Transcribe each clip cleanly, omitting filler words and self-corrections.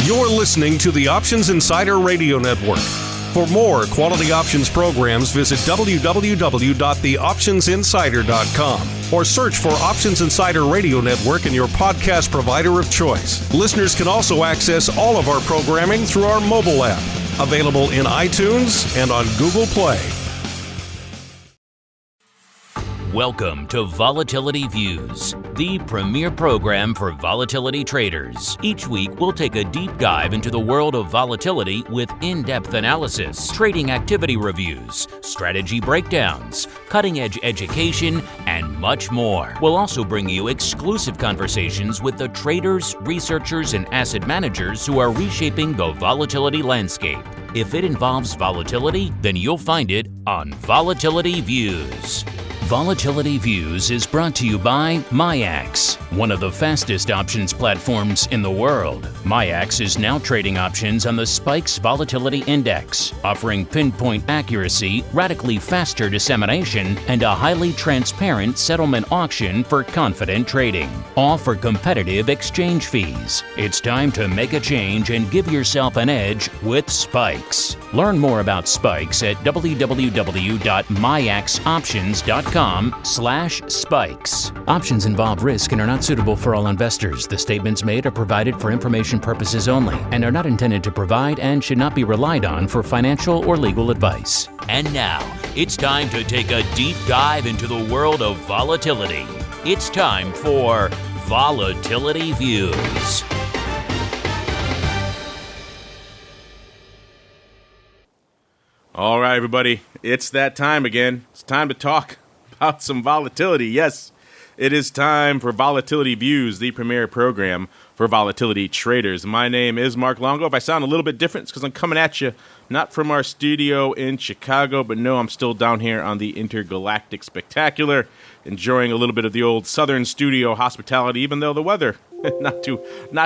You're listening to the Options Insider Radio Network. For more quality options programs, visit www.theoptionsinsider.com or search for Options Insider Radio Network in your podcast provider of choice. Listeners can also access all of our programming through our mobile app, available in iTunes and on Google Play. Welcome to Volatility Views, the premier program for volatility traders. Each week, we'll take a deep dive into the world of volatility with in-depth analysis, trading activity reviews, strategy breakdowns, cutting-edge education, and much more. We'll also bring you exclusive conversations with the traders, researchers, and asset managers who are reshaping the volatility landscape. If it involves volatility, then you'll find it on Volatility Views. Volatility Views is brought to you by MIAX, one of the fastest options platforms in the world. MIAX is now trading options on the SPIKES Volatility Index, offering pinpoint accuracy, radically faster dissemination, and a highly transparent settlement auction for confident trading, all for competitive exchange fees. It's time to make a change and give yourself an edge with SPIKES. Learn more about SPIKES at www.miaxoptions.com/spikes. Options involve risk and are not suitable for all investors. The statements made are provided for information purposes only and are not intended to provide and should not be relied on for financial or legal advice. And now, it's time to take a deep dive into the world of volatility. It's time for Volatility Views. All right, everybody, it's that time again. It's time to talk about some volatility. Yes, it is time for Volatility Views, the premier program for volatility traders. My name is Mark Longo. If I sound a little bit different, it's because I'm coming at you, not from our studio in Chicago, but no, I'm still down here on the Intergalactic Spectacular, enjoying a little bit of the old Southern studio hospitality, even though the weather not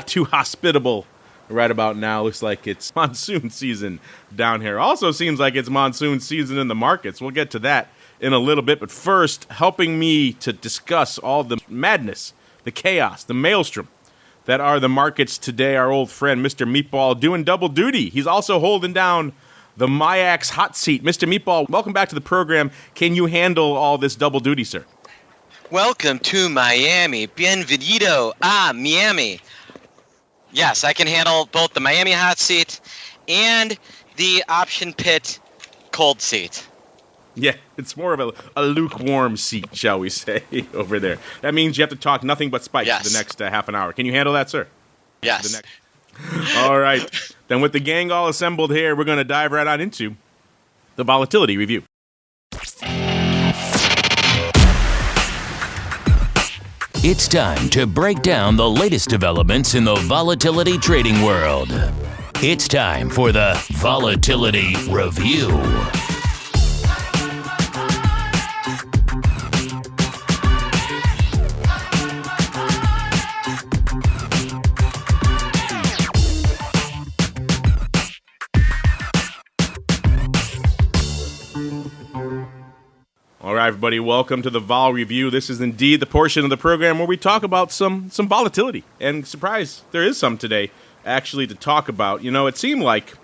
too hospitable. Right about now, looks like it's monsoon season down here. Also seems like it's monsoon season in the markets. We'll get to that in a little bit. But first, helping me to discuss all the madness, the chaos, the maelstrom that are the markets today, our old friend, Mr. Meatball, doing double duty. He's also holding down the MIAX hot seat. Mr. Meatball, welcome back to the program. Can you handle all this double duty, sir? Welcome to Miami. Bienvenido a Miami. Yes, I can handle both the Miami hot seat and the option pit cold seat. Yeah, it's more of a lukewarm seat, shall we say, over there. That means you have to talk nothing but spikes for the next half an hour. Can you handle that, sir? Yes. All right. Then with the gang all assembled here, we're going to dive right on into the volatility review. It's time to break down the latest developments in the volatility trading world. It's time for the Volatility Review. All right, everybody, welcome to the Vol Review. This is indeed the portion of the program where we talk about some volatility. And surprise, there is some today, actually, to talk about. You know, it seemed like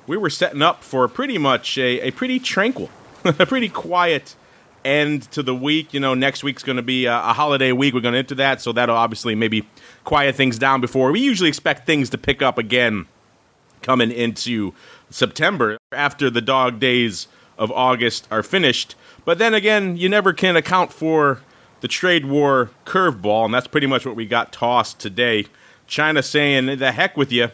we were setting up for pretty much a pretty tranquil, a pretty quiet end to the week. You know, next week's going to be a holiday week. We're going to enter that, so that'll obviously maybe quiet things down before. We usually expect things to pick up again coming into September after the dog days of August are finished. But then again, you never can account for the trade war curveball, and that's pretty much what we got tossed today. China saying, the heck with you.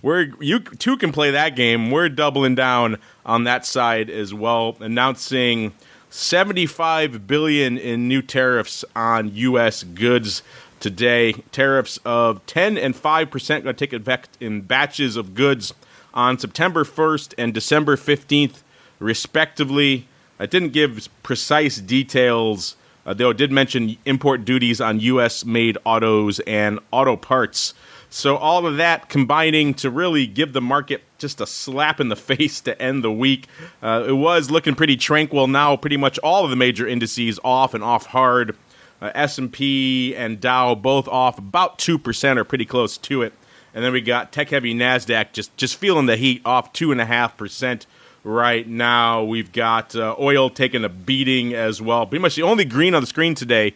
You too can play that game. We're doubling down on that side as well, announcing $75 billion in new tariffs on U.S. goods today. Tariffs of 10 and 5% going to take effect in batches of goods on September 1st and December 15th, respectively. I didn't give precise details, though it did mention import duties on U.S.-made autos and auto parts. So all of that combining to really give the market just a slap in the face to end the week. It was looking pretty tranquil. Now pretty much all of the major indices off and off hard. S&P and Dow both off about 2% or pretty close to it. And then we got tech-heavy NASDAQ just feeling the heat, off 2.5% right now. We've got oil taking a beating as well. Pretty much the only green on the screen today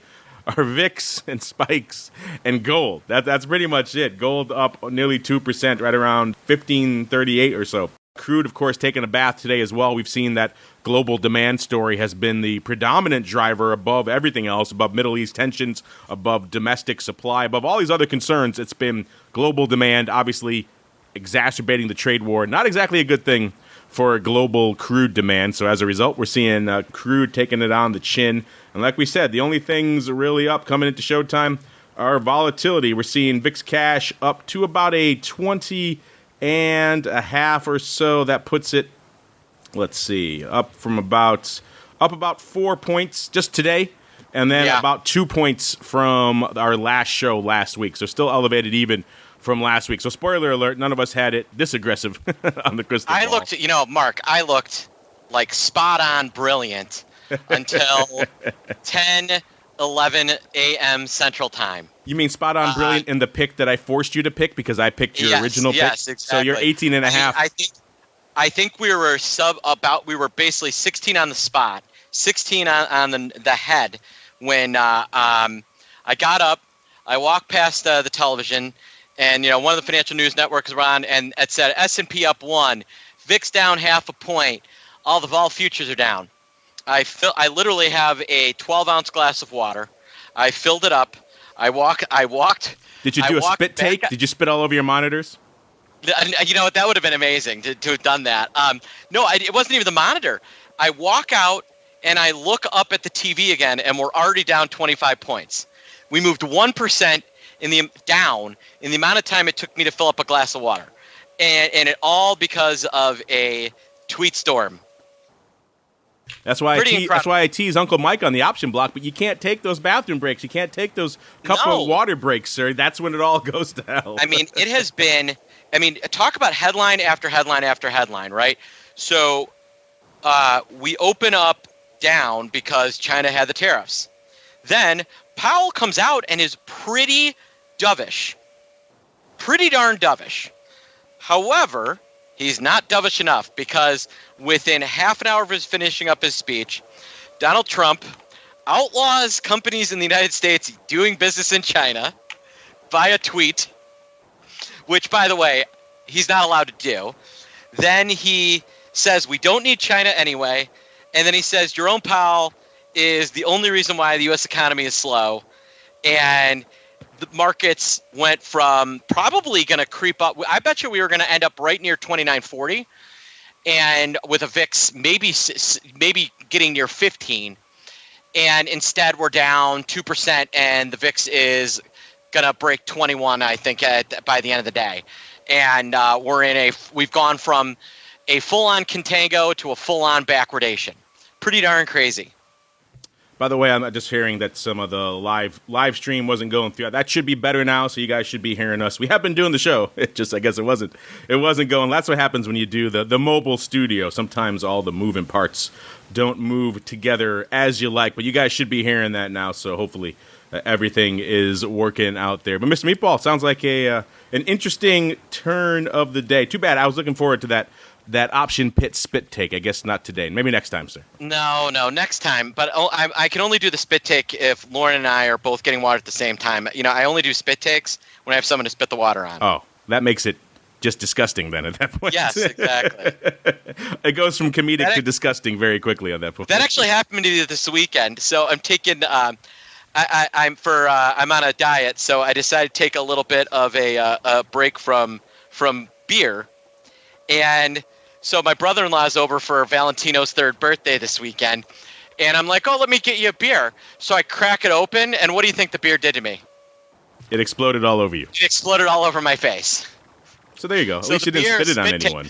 are VIX and spikes and gold. That's pretty much it. Gold up nearly 2%, right around 1538 or so. Crude, of course, taking a bath today as well. We've seen that global demand story has been the predominant driver above everything else, above Middle East tensions, above domestic supply, above all these other concerns. It's been global demand, obviously exacerbating the trade war. Not exactly a good thing for global crude demand. So as a result, we're seeing crude taking it on the chin. And like we said, the only things really up coming into showtime are volatility. We're seeing VIX cash up to about a 20.5 or so. That puts it, let's see, up about 4 points just today, and then about 2 points from our last show last week. So still elevated even from last week. So spoiler alert, none of us had it this aggressive on the crystal ball. I looked, Mark, I looked like spot on brilliant until 10:11 a.m. Central Time. You mean spot on brilliant in the pick that I forced you to pick because I picked your original pick? Yes, exactly. So you're 18.5. I think we were we were basically 16 on the spot, 16 on the head when I got up, I walked past the television, and one of the financial news networks were on, and it said S&P up 1, VIX down 0.5 point, all the vol futures are down. I literally have a 12-ounce glass of water. I filled it up. I walked. Did you do a spit take? Did you spit all over your monitors? That would have been amazing to have done that. No, it wasn't even the monitor. I walk out and I look up at the TV again, and we're already down 25 points. We moved 1% down in the amount of time it took me to fill up a glass of water, and it all because of a tweet storm. That's why I tease Uncle Mike on the option block, but you can't take those bathroom breaks. You can't take those cup of water breaks, sir. That's when it all goes to hell. It has been. Talk about headline after headline after headline, right? So we open up down because China had the tariffs. Then Powell comes out and is pretty dovish. Pretty darn dovish. However, he's not dovish enough because within half an hour of his finishing up his speech, Donald Trump outlaws companies in the United States doing business in China via tweet, which, by the way, he's not allowed to do. Then he says we don't need China anyway. And then he says Jerome Powell is the only reason why the U.S. economy is slow. And the markets went from probably going to creep up. I bet you we were going to end up right near 29.40, and with a VIX maybe getting near 15. And instead we're down 2%, and the VIX is going to break 21, I think, by the end of the day. And we've gone from a full-on contango to a full-on backwardation. Pretty darn crazy. By the way, I'm just hearing that some of the live stream wasn't going through. That should be better now, so you guys should be hearing us. We have been doing the show. I guess it wasn't going. That's what happens when you do the mobile studio. Sometimes all the moving parts don't move together as you like, but you guys should be hearing that now, so hopefully everything is working out there. But Mr. Meatball, sounds like an interesting turn of the day. Too bad. I was looking forward to that option pit spit take. I guess not today. Maybe next time, sir. No, next time. But I can only do the spit take if Lauren and I are both getting water at the same time. I only do spit takes when I have someone to spit the water on. Oh, that makes it just disgusting then at that point. Yes, exactly. It goes from comedic to disgusting very quickly on that point. That actually happened to me this weekend. So I'm taking I'm on a diet, so I decided to take a little bit of a break from beer. And so my brother-in-law is over for Valentino's 3rd birthday this weekend, and I'm like, let me get you a beer. So I crack it open, and what do you think the beer did to me? It exploded all over you. It exploded all over my face. So there you go. At least you didn't spit it on anyone.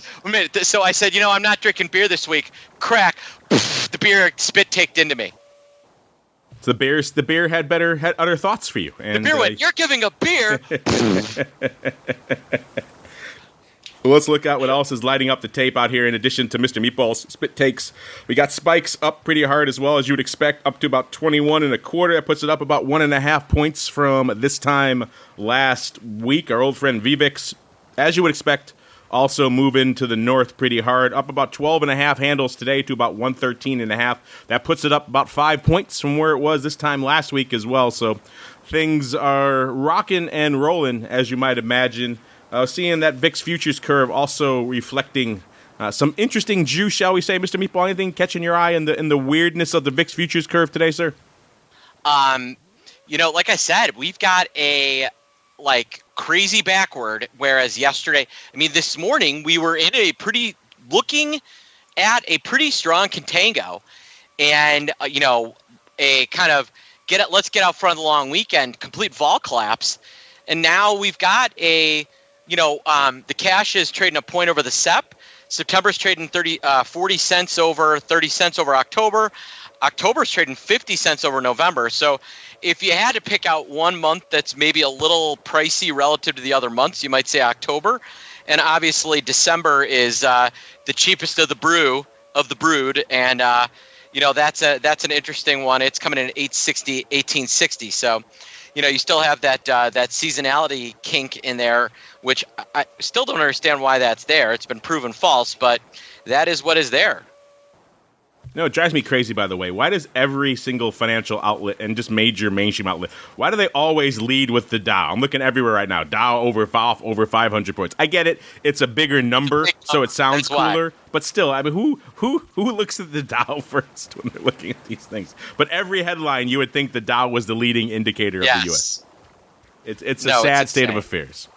So I said, I'm not drinking beer this week. Crack. The beer spit taked into me. So the beer had other thoughts for you. And the beer went, you're giving a beer. Well, let's look at what else is lighting up the tape out here in addition to Mr. Meatball's spit takes. We got spikes up pretty hard as well, as you would expect, up to about 21.25. That puts it up about 1.5 points from this time last week. Our old friend VVIX as you would expect, also moving to the north pretty hard, up about 12.5 handles today to about 113.5. That puts it up about 5 points from where it was this time last week as well. So things are rocking and rolling, as you might imagine. Seeing that VIX futures curve also reflecting some interesting juice, shall we say, Mr. Meatball. Anything catching your eye in the weirdness of the VIX futures curve today, sir? Like I said, we've got a crazy backward, whereas yesterday, this morning we were in looking at a pretty strong contango, and a kind of let's get out front of the long weekend, complete vol collapse, and now we've got the cash is trading a point over the SEP. September's trading 40 cents over 30 cents over October. October's trading 50 cents over November. So if you had to pick out one month that's maybe a little pricey relative to the other months, you might say October. And obviously December is the cheapest of the brood. And, that's an interesting one. It's coming in at 1860. So, you still have that seasonality kink in there, which I still don't understand why that's there. It's been proven false, but that is what is there. No, it drives me crazy, by the way. Why does every single financial outlet and just major mainstream outlet, why do they always lead with the Dow? I'm looking everywhere right now. Dow over 500 points. I get it. It's a bigger number, so it sounds cooler. But still, who looks at the Dow first when they're looking at these things? But every headline, you would think the Dow was the leading indicator of the U.S. It's a sad state of affairs.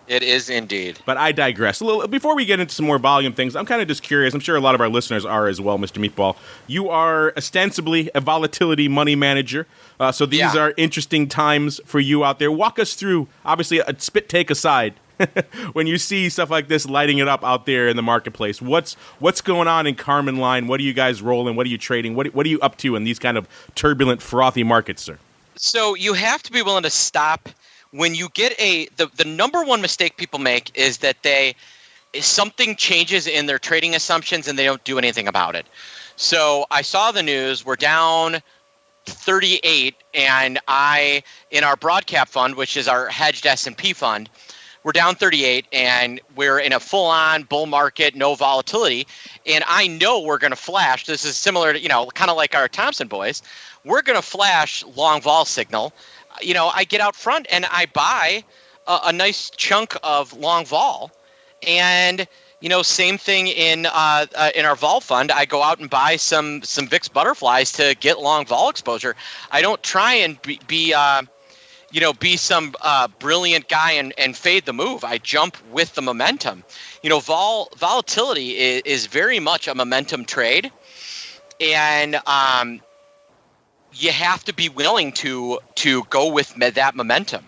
It is indeed. But I digress. Before we get into some more volume things, I'm kind of just curious. I'm sure a lot of our listeners are as well, Mr. Meatball. You are ostensibly a volatility money manager. So these are interesting times for you out there. Walk us through, obviously, a spit take aside, when you see stuff like this lighting it up out there in the marketplace. What's going on in Carmen line? What are you guys rolling? What are you trading? What are you up to in these kind of turbulent, frothy markets, sir? So you have to be willing to stop. When you get the number one mistake people make is that something changes in their trading assumptions and they don't do anything about it. So I saw the news, we're down 38, and in our broadcap fund, which is our hedged S&P fund, we're down 38, and we're in a full-on bull market, no volatility, and I know we're going to flash. This is similar to, kind of like our Thompson boys. We're going to flash long vol signal. I get out front and I buy a nice chunk of long vol, and same thing in our vol fund. I go out and buy some VIX butterflies to get long vol exposure. I don't try and be some brilliant guy and fade the move. I jump with the momentum. Volatility is very much a momentum trade, and you have to be willing to go with that momentum.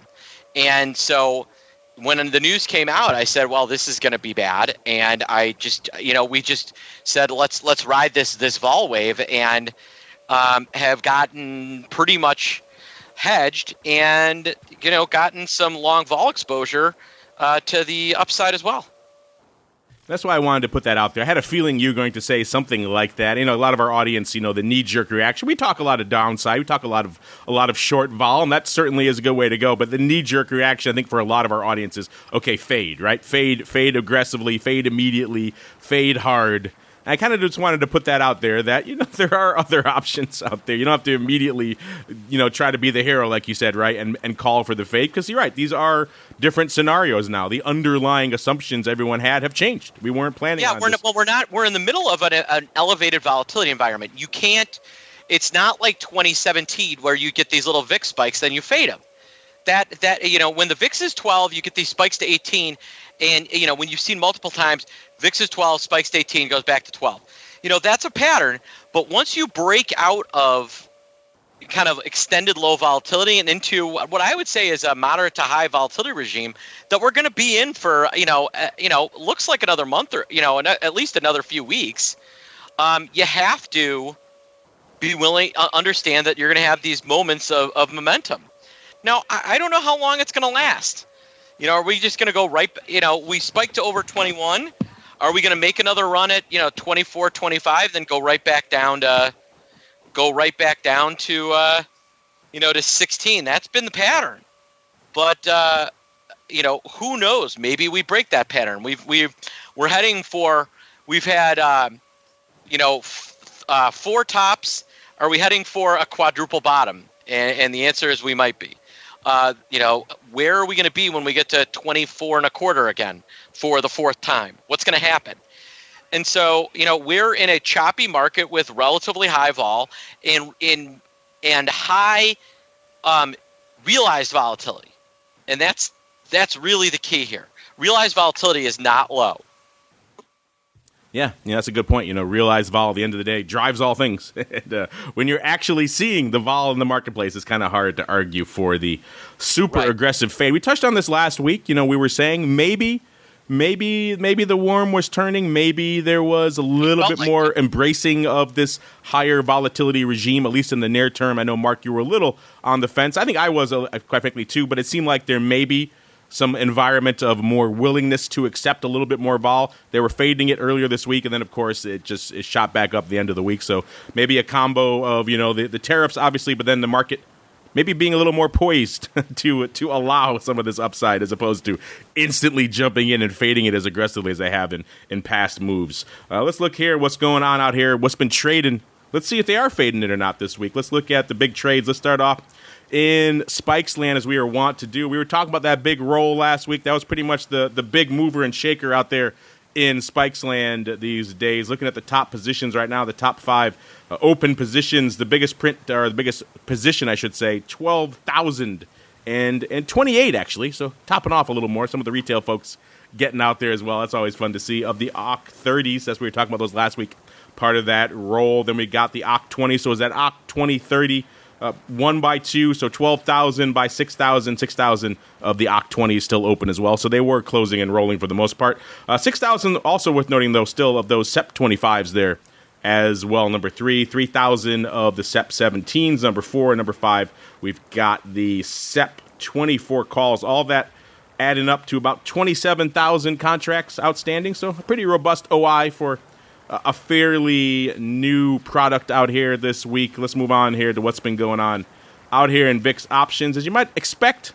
And so when the news came out, I said, well, this is going to be bad. And I just, we just said, let's ride this vol wave, and have gotten pretty much hedged and, gotten some long vol exposure to the upside as well. That's why I wanted to put that out there. I had a feeling you were going to say something like that. A lot of our audience, the knee-jerk reaction. We talk a lot of downside. We talk a lot of short vol, and that certainly is a good way to go. But the knee-jerk reaction, I think, for a lot of our audience is, okay, fade, right? Fade aggressively, fade immediately, fade hard. I kind of just wanted to put that out there that, there are other options out there. You don't have to immediately, try to be the hero, like you said, right, and call for the fade. Because you're right, these are different scenarios now. The underlying assumptions everyone have changed. We weren't planning on this. We're in the middle of an elevated volatility environment. You can't, it's not like 2017 where you get these little VIX spikes, then you fade them. When the VIX is 12, you get these spikes to 18. And, when you've seen multiple times, VIX is 12, spikes to 18, goes back to 12. That's a pattern. But once you break out of kind of extended low volatility and into what I would say is a moderate to high volatility regime that we're going to be in for, looks like another month or, at least another few weeks, you have to be willing, understand that you're going to have these moments of momentum. Now, I don't know how long it's going to last. Are we just going to go right, we spiked to over 21. Are we going to make another run at, 24, 25, then go right back down to to 16? That's been the pattern. But, who knows? Maybe we break that pattern. We're heading for. We've had 4 tops. Are we heading for a quadruple bottom? And the answer is we might be. Where are we going to be when we get to 24 and a quarter again for the 4th time? What's going to happen? And so, we're in a choppy market with relatively high vol and high realized volatility. And that's really the key here. Realized volatility is not low. Yeah, that's a good point. Realized vol at the end of the day drives all things. And when you're actually seeing the vol in the marketplace, it's kind of hard to argue for the super aggressive fade. We touched on this last week. We were saying maybe the worm was turning. Maybe there was a little bit more embracing of this higher volatility regime, at least in the near term. I know, Mark, you were a little on the fence. I think I was, quite frankly, too, but it seemed like there may be some environment of more willingness to accept a little bit more vol. They were fading it earlier this week, and then, of course, it shot back up at the end of the week. So maybe a combo of, the tariffs, obviously, but then the market maybe being a little more poised to allow some of this upside as opposed to instantly jumping in and fading it as aggressively as they have in past moves. Let's look here what's going on out here, what's been trading. Let's see if they are fading it or not this week. Let's look at the big trades. Let's start off in Spikes land, as we are wont to do. We were talking about that big roll last week. That was pretty much the big mover and shaker out there in Spikes land these days. Looking at the top positions right now, the top 5 open positions, the biggest position, I should say, 12,028 actually. So topping off a little more. Some of the retail folks getting out there as well. That's always fun to see. Of the OC 30s, that's what we were talking about those last week. Part of that roll. Then we got the OC 20. So is that OC 2030? 1 by 2, so 12,000 by 6,000. 6,000 of the OC 20 is still open as well. So they were closing and rolling for the most part. 6,000 also worth noting, though, still of those SEP 25s there as well. Number 3, 3,000 of the SEP 17s. Number 4 and number 5, we've got the SEP 24 calls. All that adding up to about 27,000 contracts outstanding. So a pretty robust OI for a fairly new product out here this week. Let's move on here to what's been going on out here in VIX options. As you might expect,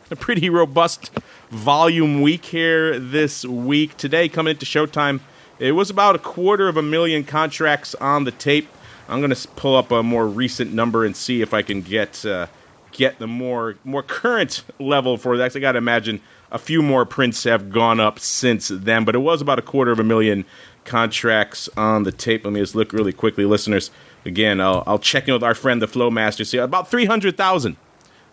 a pretty robust volume week here this week. Today, coming into showtime, it was about 250,000 contracts on the tape. I'm going to pull up a more recent number and see if I can get the more current level for that. I got to imagine a few more prints have gone up since then, but it was about 250,000 contracts on the tape. Let me just look really quickly, listeners. Again, I'll check in with our friend, the Flow Master. See, about 300,000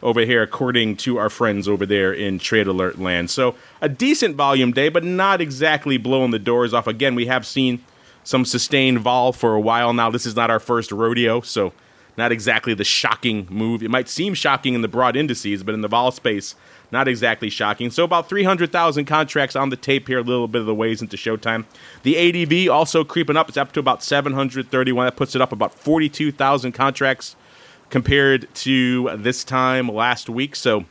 over here, according to our friends over there in Trade Alert land. So a decent volume day, but not exactly blowing the doors off. Again, we have seen some sustained vol for a while now. This is not our first rodeo, so not exactly the shocking move. It might seem shocking in the broad indices, but in the vol space, not exactly shocking. So about 300,000 contracts on the tape here, a little bit of the ways into showtime. The ADV also creeping up. It's up to about 731. That puts it up about 42,000 contracts compared to this time last week. So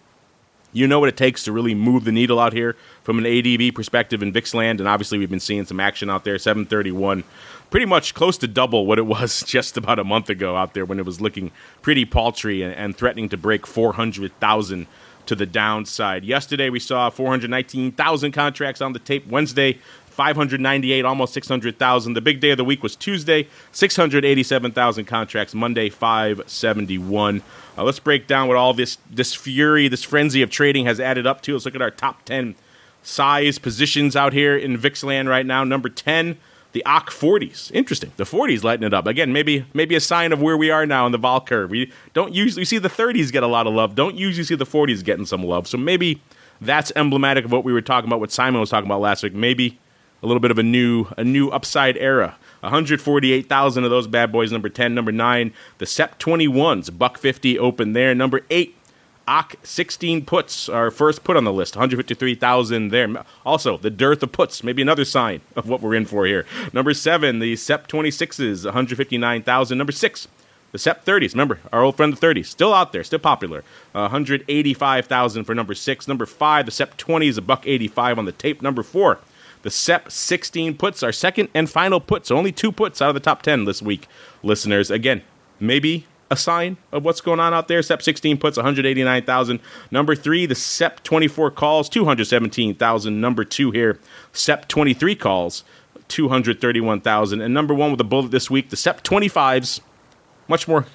you know what it takes to really move the needle out here from an ADV perspective in VIX land. And obviously we've been seeing some action out there, 731. Pretty much close to double what it was just about a month ago out there when it was looking pretty paltry and threatening to break 400,000 to the downside. Yesterday, we saw 419,000 contracts on the tape. Wednesday, 598, almost 600,000. The big day of the week was Tuesday, 687,000 contracts. Monday, 571. Let's break down what all this fury, this frenzy of trading has added up to. Let's look at our top 10 size positions out here in VIX land right now. Number 10, the OC 40s. Interesting. The 40s lighting it up. Again, maybe a sign of where we are now in the vol curve. We don't usually see the 30s get a lot of love. Don't usually see the 40s getting some love. So maybe that's emblematic of what we were talking about, what Simon was talking about last week. Maybe a little bit of a new upside era. 148,000 of those bad boys. Number 10. Number 9, the SEP 21s. $150 open there. Number 8, OC 16 puts, our first put on the list, 153,000 there. Also, the dearth of puts, maybe another sign of what we're in for here. Number 7, the SEP 26s, 159,000. Number 6, the SEP 30s. Remember, our old friend the 30s, still out there, still popular. 185,000 for number 6. Number 5, the SEP 20s, $185 on the tape. Number 4, the SEP 16 puts, our second and final put. So only 2 puts out of the top 10 this week, listeners. Again, maybe a sign of what's going on out there. SEP 16 puts 189,000. Number 3, the SEP 24 calls, 217,000. Number 2 here, SEP 23 calls, 231,000. And number 1 with a bullet this week, the SEP 25s,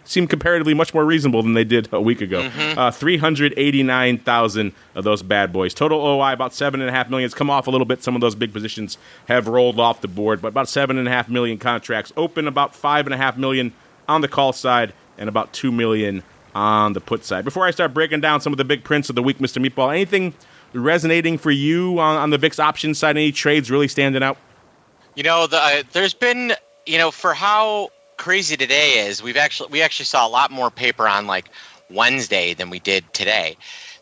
seem comparatively much more reasonable than they did a week ago. 389,000 of those bad boys. Total OI about 7.5 million. It's come off a little bit. Some of those big positions have rolled off the board, but about 7.5 million contracts open, about 5.5 million on the call side, and about 2 million on the put side. Before I start breaking down some of the big prints of the week, Mr. Meatball, anything resonating for you on the VIX options side? Any trades really standing out? There's been, for how crazy today is, we actually saw a lot more paper on like Wednesday than we did today.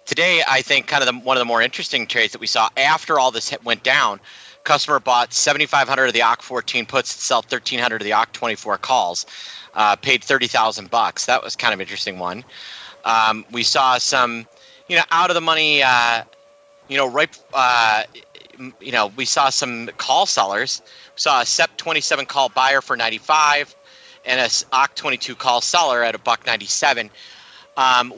Today, I think kind of one of the more interesting trades that we saw after all this went down, customer bought 7,500 of the OCC 14 puts to sell 1,300 of the OCC 24 calls. Paid $30,000. That was kind of interesting one. We saw some, out of the money, we saw some call sellers. We saw a SEP 27 call buyer for 95 and a OCC 22 call seller at $1.97.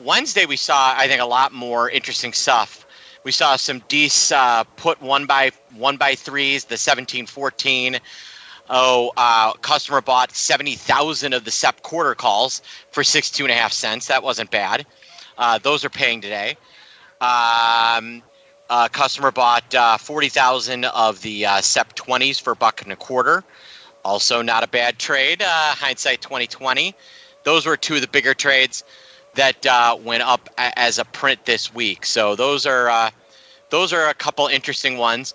Wednesday, we saw, I think, a lot more interesting stuff. We saw some D's put 1x3s, the 1714. Customer bought 70,000 of the SEP quarter calls for 62.5 cents. That wasn't bad. Those are paying today. Customer bought 40,000 of the SEP 20s for $1.25. Also not a bad trade. Hindsight 2020. Those were two of the bigger trades that went up as a print this week. So those are a couple interesting ones.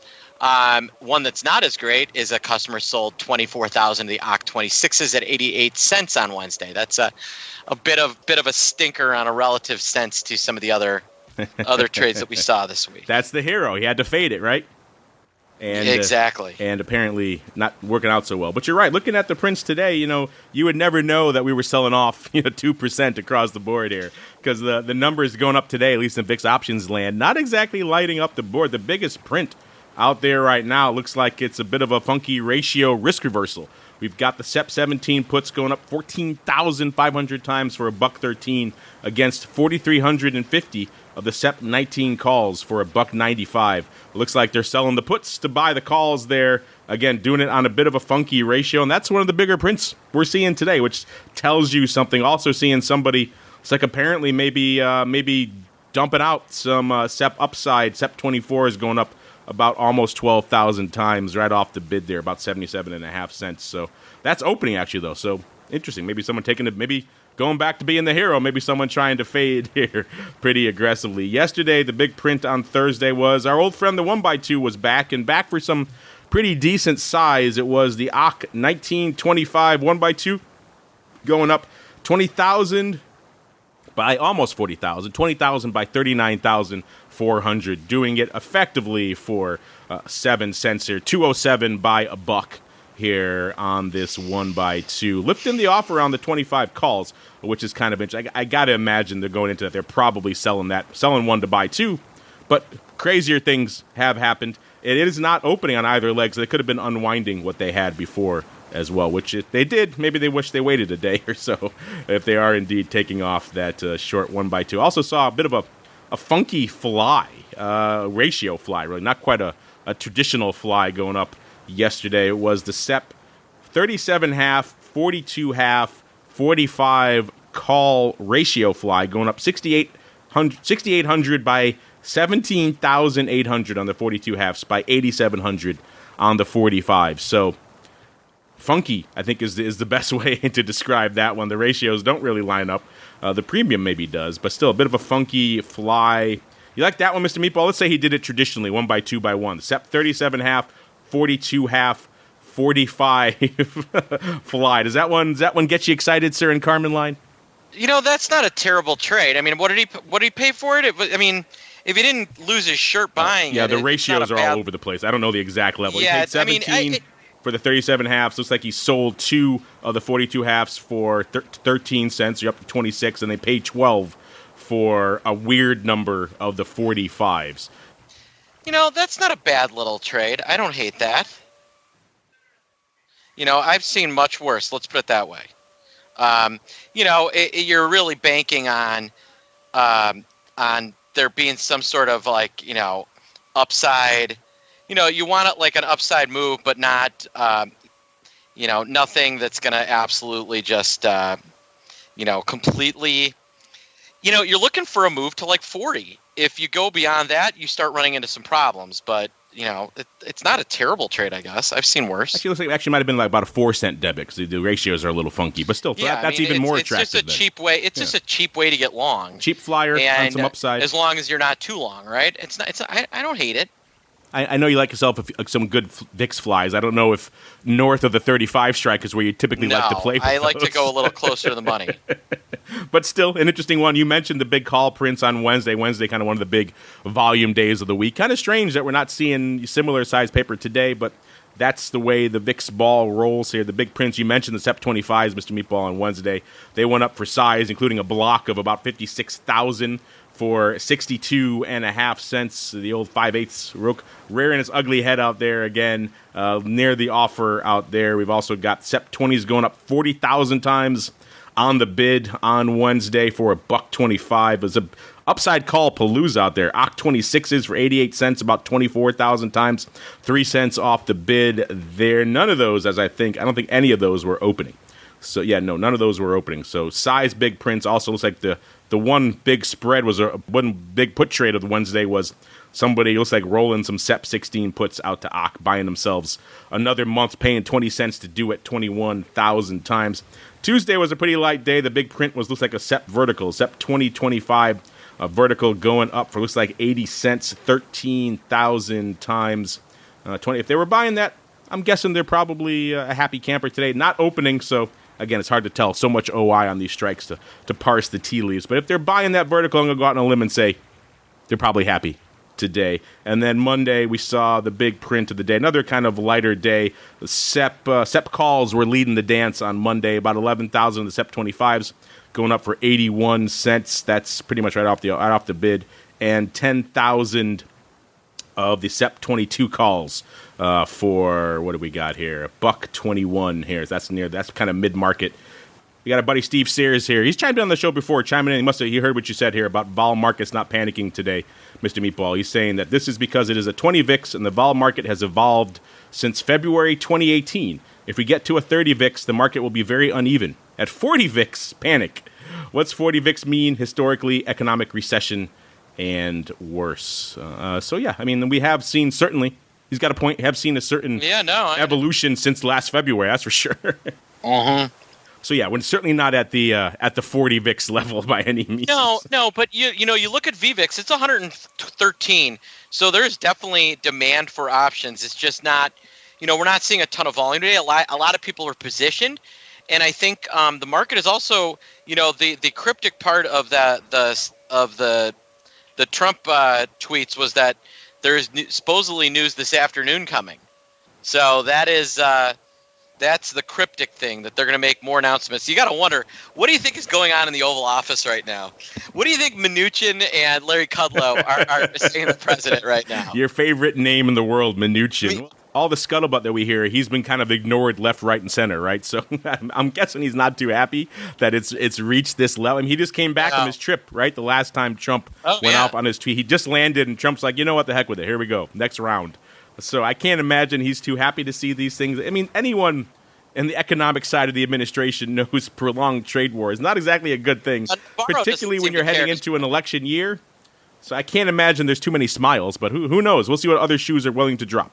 One that's not as great is a customer sold 24,000 of the OCC 26s at 88 cents on Wednesday. That's a bit of a stinker on a relative sense to some of the other trades that we saw this week. That's the hero. He had to fade it, right? And exactly. And apparently not working out so well. But you're right. Looking at the prints today, you would never know that we were selling off 2% across the board here, because the numbers going up today, at least in VIX options land, not exactly lighting up the board. The biggest print out there right now looks like it's a bit of a funky ratio risk reversal. We've got the SEP 17 puts going up 14,500 times for $1.13 against 4,350 of the SEP 19 calls for $1.95. Looks like they're selling the puts to buy the calls there. Again, doing it on a bit of a funky ratio, and that's one of the bigger prints we're seeing today, which tells you something. Also seeing somebody, it's like apparently maybe dumping out some SEP upside. SEP 24 is going up about almost 12,000 times right off the bid there, about 77.5 cents. So that's opening actually though. So interesting. Maybe someone taking it, maybe going back to being the hero, maybe someone trying to fade here pretty aggressively. Yesterday, the big print on Thursday was our old friend, the 1x2 was back for some pretty decent size. It was the OCC 1925 1x2 going up 20,000 by almost 40,000, 20,000 by 39,400, doing it effectively for 7 cents here, 207 by a buck here on this 1x2. Lifting the offer on the 25 calls, which is kind of interesting. I got to imagine they're going into that. They're probably selling one to buy two, but crazier things have happened. It is not opening on either leg, so they could have been unwinding what they had before as well, which if they did, maybe they wish they waited a day or so if they are indeed taking off that short 1x2. Also saw a bit of a funky fly, ratio fly, really. Not quite a traditional fly going up yesterday. It was the SEP 37.5, 42.5, 45 call ratio fly going up 6,800 by 17,800 on the 42 halves, by 8,700 on the 45. So funky, I think, is the best way to describe that one. The ratios don't really line up. The premium maybe does, but still a bit of a funky fly. You like that one, Mr. Meatball? Let's say he did it traditionally, 1x2 by 1. SEP 37.5, 42.5, 45 fly. Does that one get you excited, sir, in Carmen line? That's not a terrible trade. I mean, what did he pay for it? If he didn't lose his shirt buying it, the ratios are all over the place. I don't know the exact level. Yeah, he paid 17 for the 37 halves. Looks like he sold 2 of the 42 halves for 13 cents. You're up to 26, and they paid 12 for a weird number of the 45s. That's not a bad little trade. I don't hate that. I've seen much worse. Let's put it that way. You're really banking on there being some sort of upside. You want it like an upside move, but not nothing that's going to absolutely just completely. You're looking for a move to like 40. If you go beyond that, you start running into some problems. But it's not a terrible trade, I guess. I've seen worse. Actually, it looks like it might have been like about a 4-cent debit because the ratios are a little funky, but still, that's even more attractive. It's just a cheap way. It's just a cheap way to get long. Cheap flyer on some upside, as long as you're not too long, right? It's not. I don't hate it. I know you like yourself some good VIX flies. I don't know if north of the 35 strike is where you typically like to play with I like those. to go a little closer to the money. But still, an interesting one. You mentioned the big call prints on Wednesday. Wednesday, kind of one of the big volume days of the week. Kind of strange that we're not seeing similar size paper today, but that's the way the VIX ball rolls here. The big prints, you mentioned the SEP 25s, Mr. Meatball, on Wednesday. They went up for size, including a block of about 56,000 for 62.5 cents. The old 5/8 rearing its ugly head out there again, near the offer out there. We've also got SEP 20s going up 40,000 times on the bid on Wednesday for $1.25. There's a upside call palooza out there. OCC 26s for 88 cents, about 24,000 times, 3 cents off the bid there. None of those, I don't think any of those were opening. So, none of those were opening. So, size big prints. Also looks like the one big spread was one big put trade of the Wednesday was somebody looks like rolling some SEP 16 puts out to OCC, buying themselves another month, paying 20 cents to do it 21,000 times. Tuesday was a pretty light day. The big print looks like a SEP vertical, SEP 2025 vertical going up for looks like 80 cents, 13,000 times. 20. If they were buying that, I'm guessing they're probably a happy camper today. Not opening, so again, it's hard to tell. So much OI on these strikes to parse the tea leaves. But if they're buying that vertical, I'm going to go out on a limb and say they're probably happy today. And then Monday, we saw the big print of the day. Another kind of lighter day. The SEP calls were leading the dance on Monday. About 11,000 of the SEP 25s going up for 81 cents. That's pretty much right off the bid. And 10,000 of the SEP 22 calls for, what do we got here? $1.21 here. That's kind of mid-market. We got our buddy Steve Sears here. He's chimed in on the show before, he heard what you said here about vol markets not panicking today, Mr. Meatball. He's saying that this is because it is a 20 VIX and the vol market has evolved since February 2018. If we get to a 30 VIX, the market will be very uneven. At 40 VIX, panic. What's 40 VIX mean? Historically, economic recession and worse. We have seen, certainly, he's got a point, have seen a certain evolution since last February, that's for sure. Uh-huh. So we're certainly not at the 40 VIX level by any means. No, but you look at VVIX, it's 113. So there's definitely demand for options. It's just not, we're not seeing a ton of volume today. A lot of people are positioned, and I think the market is also, the cryptic part of the Trump tweets was that there's supposedly news this afternoon coming. So that is. That's the cryptic thing, that they're going to make more announcements. You got to wonder, what do you think is going on in the Oval Office right now? What do you think Mnuchin and Larry Kudlow are saying to the president right now? Your favorite name in the world, Mnuchin. All the scuttlebutt that we hear, he's been kind of ignored left, right, and center, right? So I'm guessing he's not too happy that it's reached this level. I mean, he just came back from his trip, right? The last time Trump went off on his tweet. He just landed, and Trump's like, you know what, the heck with it. Here we go. Next round. So I can't imagine he's too happy to see these things. I mean, anyone in the economic side of the administration knows prolonged trade war is not exactly a good thing, particularly when you're heading into an election year. So I can't imagine there's too many smiles, but who knows? We'll see what other shoes are willing to drop.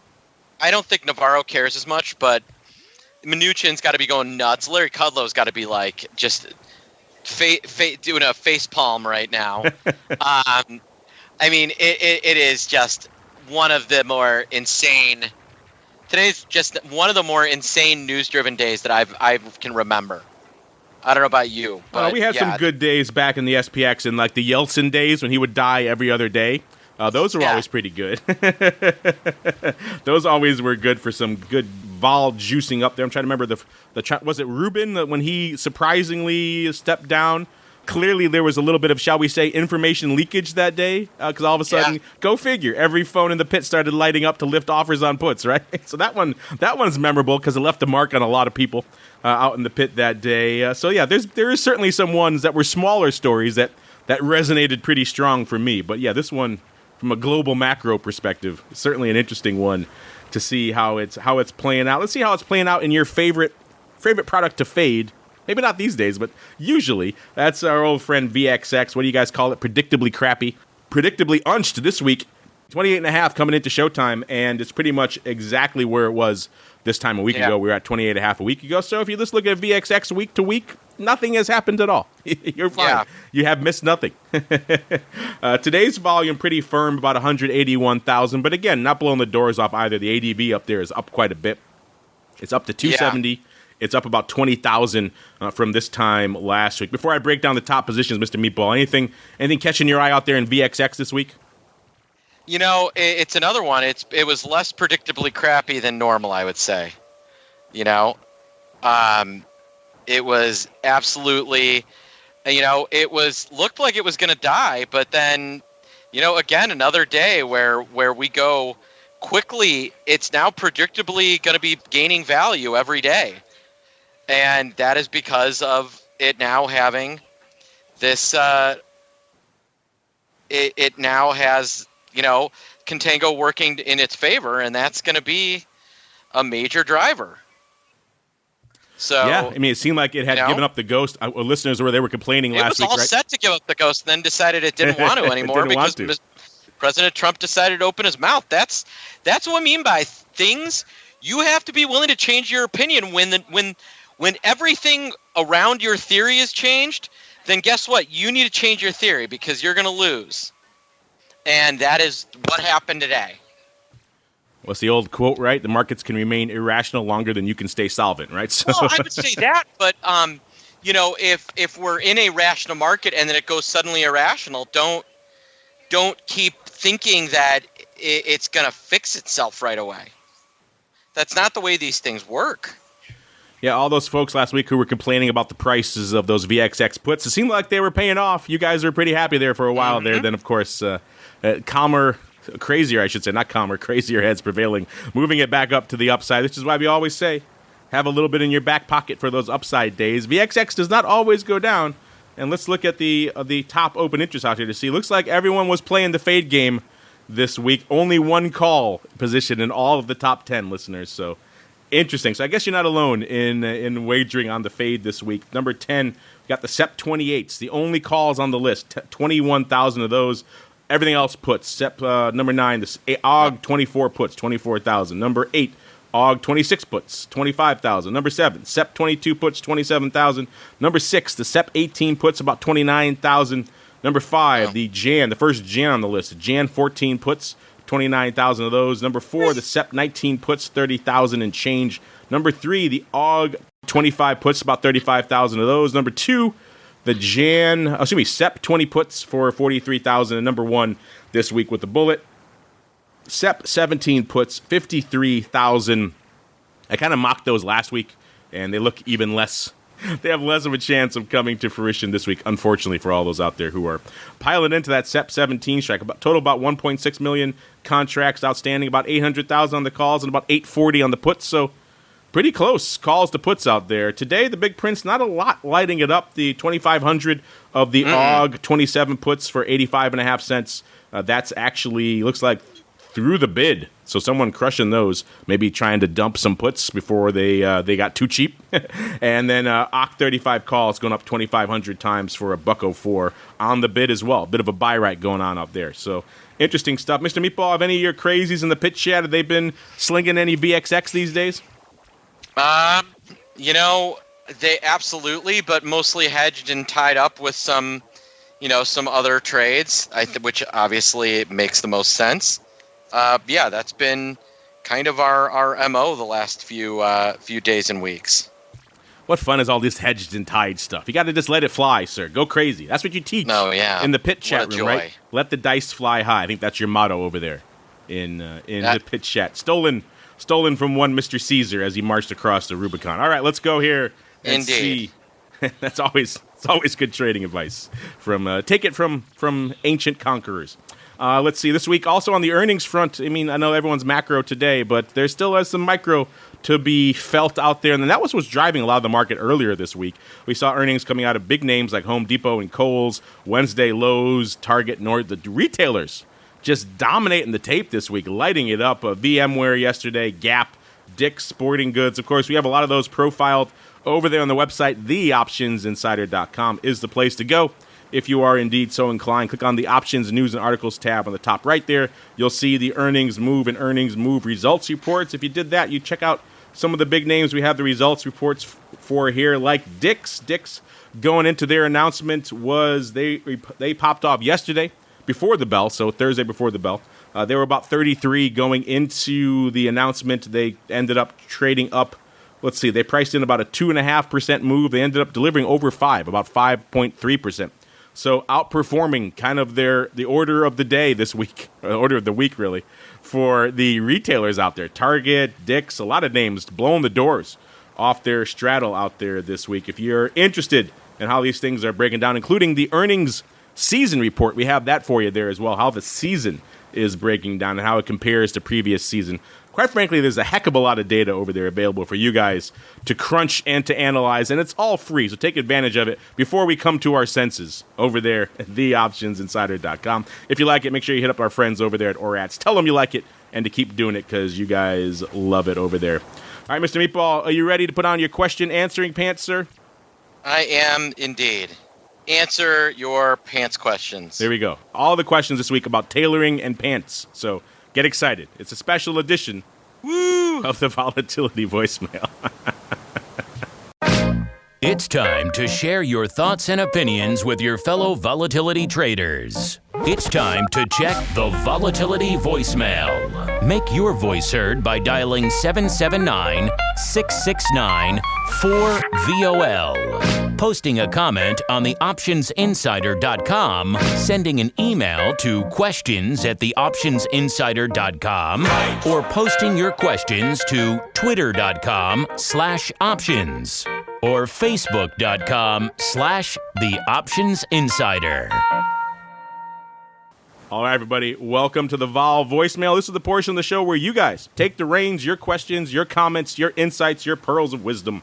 I don't think Navarro cares as much, but Mnuchin's got to be going nuts. Larry Kudlow's got to be like just doing a face palm right now. I mean, it is just one of the more insane. Today's just one of the more insane news-driven days that I can remember. I don't know about you, but we had some good days back in the SPX, and like the Yeltsin days when he would die every other day. Those were always pretty good. Those always were good for some good vol juicing up there. I'm trying to remember was it Rubin when he surprisingly stepped down clearly there was a little bit of, shall we say, information leakage that day, because all of a sudden, go figure, every phone in the pit started lighting up to lift offers on puts, right? So that one's memorable because it left a mark on a lot of people out in the pit that day. So yeah, there is certainly some ones that were smaller stories that resonated pretty strong for me. But yeah, this one, from a global macro perspective, is certainly an interesting one to see how it's playing out. Let's see how it's playing out in your favorite product to fade. Maybe not these days, but usually. That's our old friend VXX. What do you guys call it? Predictably crappy. Predictably unched this week. 28.5 coming into showtime, and it's pretty much exactly where it was this time a week ago. We were at 28.5 a week ago. So if you just look at VXX week to week, nothing has happened at all. You're fine. Yeah. You have missed nothing. Today's volume pretty firm, about 181,000. But again, not blowing the doors off either. The ADV up there is up quite a bit. It's up to 270. Yeah. It's up about 20,000 from this time last week. Before I break down the top positions, Mr. Meatball, anything catching your eye out there in VXX this week? You know, it's another one. It was less predictably crappy than normal, I would say. You know, it was absolutely, looked like it was going to die, but then, again, another day where we go quickly. It's now predictably going to be gaining value every day. And that is because of it now having this, it now has, contango working in its favor, and that's going to be a major driver. So yeah, I mean, it seemed like it had given up the ghost. Listeners they were complaining last week, it was all set to give up the ghost, and then decided it didn't want to anymore because President Trump decided to open his mouth. That's what I mean by things. You have to be willing to change your opinion when everything around your theory is changed. Then guess what? You need to change your theory because you're going to lose. And that is what happened today. What's the old quote, right? The markets can remain irrational longer than you can stay solvent, right? So. Well, I would say that, but if we're in a rational market and then it goes suddenly irrational, don't keep thinking that it's going to fix itself right away. That's not the way these things work. Yeah, all those folks last week who were complaining about the prices of those VXX puts, it seemed like they were paying off. You guys were pretty happy there for a while there. Then, of course, crazier heads prevailing, moving it back up to the upside. This is why we always say, have a little bit in your back pocket for those upside days. VXX does not always go down. And let's look at the top open interest out here to see. Looks like everyone was playing the fade game this week. Only one call position in all of the top 10 listeners. So interesting. So I guess you're not alone in wagering on the fade this week. Number 10, we got the SEP 28s, the only calls on the list. 21,000 of those. Everything else puts. SEP number 9, the AUG 24 puts, 24,000. Number 8, AUG 26 puts, 25,000. Number 7, SEP 22 puts, 27,000. Number 6, the SEP 18 puts, about 29,000. Number 5, the first Jan on the list, Jan 14 puts, 29,000 of those. Number 4, the SEP 19 puts, 30,000 and change. Number 3, the AUG 25 puts, about 35,000 of those. Number 2, the SEP 20 puts for 43,000. And number 1 this week with the bullet. SEP 17 puts, 53,000. I kind of mocked those last week, and they look even less. They have less of a chance of coming to fruition this week, unfortunately, for all those out there who are piling into that SEP 17 strike. Total about 1.6 million contracts outstanding, about 800,000 on the calls, and about 840 on the puts. So pretty close calls to puts out there. Today, the big prints, not a lot lighting it up. The 2,500 of the AUG 27 puts for 85.5 cents. That's actually, looks like, through the bid. So someone crushing those, maybe trying to dump some puts before they got too cheap. And then AUG 35 calls going up 2,500 times for $1.04 on the bid as well. Bit of a buy right going on up there. So interesting stuff. Mr. Meatball, have any of your crazies in the pit chat, have they been slinging any VXX these days? They absolutely, but mostly hedged and tied up with some other trades, which obviously makes the most sense. That's been kind of our MO the last few days and weeks. What fun is all this hedged and tied stuff? You got to just let it fly, sir. Go crazy. That's what you teach in the pit chat room, right? Let the dice fly high. I think that's your motto over there in the pit chat. Stolen from one Mr. Caesar as he marched across the Rubicon. All right, let's go here and see. That's always It's always good trading advice. Take it from ancient conquerors. Let's see, this week also on the earnings front, I mean, I know everyone's macro today, but there still is some micro to be felt out there, and that was what's driving a lot of the market earlier this week. We saw earnings coming out of big names like Home Depot and Kohl's, Wednesday Lowe's, Target, Nord. The retailers just dominating the tape this week, lighting it up. VMware yesterday, Gap, Dick's Sporting Goods. Of course, we have a lot of those profiled over there on the website. TheOptionsInsider.com is the place to go. If you are indeed so inclined, click on the Options, News, and Articles tab on the top right there. You'll see the Earnings Move and Earnings Move results reports. If you did that, you check out some of the big names we have the results reports for here, like Dick's. Dick's going into their announcement was they popped off yesterday before the bell, so Thursday before the bell. They were about 33 going into the announcement. They ended up trading up. Let's see, they priced in about a 2.5% move. They ended up delivering over 5, about 5.3%. So outperforming kind of the order of the day this week, or order of the week really, for the retailers out there. Target, Dick's, a lot of names blowing the doors off their straddle out there this week. If you're interested in how these things are breaking down, including the earnings season report, we have that for you there as well, how the season is breaking down and how it compares to previous season. Quite frankly, there's a heck of a lot of data over there available for you guys to crunch and to analyze, and it's all free, so take advantage of it before we come to our senses over there at theoptionsinsider.com. If you like it, make sure you hit up our friends over there at ORATS. Tell them you like it and to keep doing it because you guys love it over there. All right, Mr. Meatball, are you ready to put on your question-answering pants, sir? I am indeed. Answer your pants questions. There we go. All the questions this week about tailoring and pants, so get excited. It's a special edition of the Volatility voicemail. It's time to share your thoughts and opinions with your fellow volatility traders. It's time to check the Volatility voicemail. Make your voice heard by dialing 779-669-4VOL. Posting a comment on the optionsinsider.com, sending an email to questions@theoptionsinsider.com, or posting your questions to twitter.com/options or facebook.com/theoptionsinsider. All right, everybody, welcome to the Vol voicemail. This is the portion of the show where you guys take the reins, your questions, your comments, your insights, your pearls of wisdom.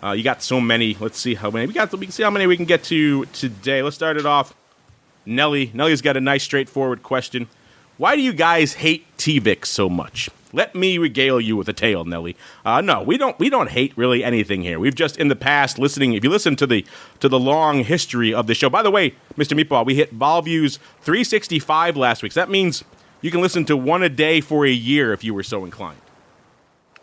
You got so many. Let's see how many. We can see how many we can get to today. Let's start it off. Nelly. Nelly's got a nice, straightforward question. Why do you guys hate TVIX so much? Let me regale you with a tale, Nelly. No, we don't hate really anything here. We've just in the past listening. If you listen to the long history of the show. By the way, Mr. Meatball, we hit Vol Views 365 last week. So that means you can listen to one a day for a year if you were so inclined.